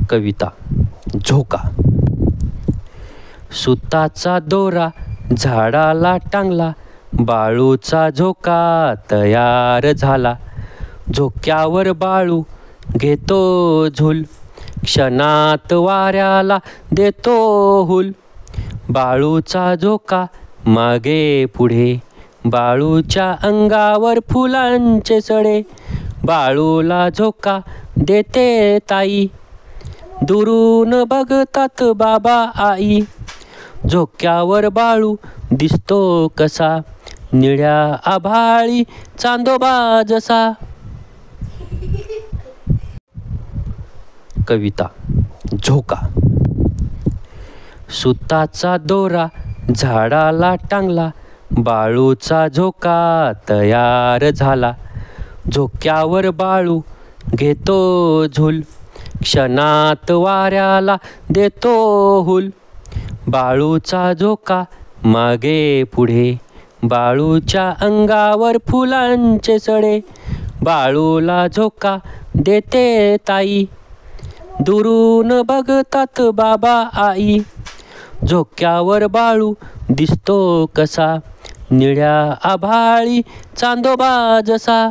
कविता झोका. सुताचा दोरा झाडाला टांगला, बाळूचा झोका तयार झाला. झोक्यावर बाळू घेतो झूल, क्षणात वाऱ्याला देतो हुल. बाळूचा झोका मागे पुढे, बाळूच्या अंगावर फुलांचे सडे. बाळूला झोका देते ताई, दुरून बघतात बाबा आई. झोक्यावर बाळू दिसतो कसा, निळ्या आभाळी चांदोबा जसा. कविता झोका. सुताचा दोरा झाडाला टांगला, बाळूचा झोका तयार झाला. झोक्यावर बाळू घेतो झूल, क्षणात वाऱ्याला देतो हुल. बाळूचा झोका मागे पुढे, बाळूच्या अंगावर फुलांचे सडे. बाळूला झोका देते ताई, दुरून बघतात बाबा आई. झोक्यावर बाळू दिसतो कसा, निळ्या आभाळी चांदोबा जसा.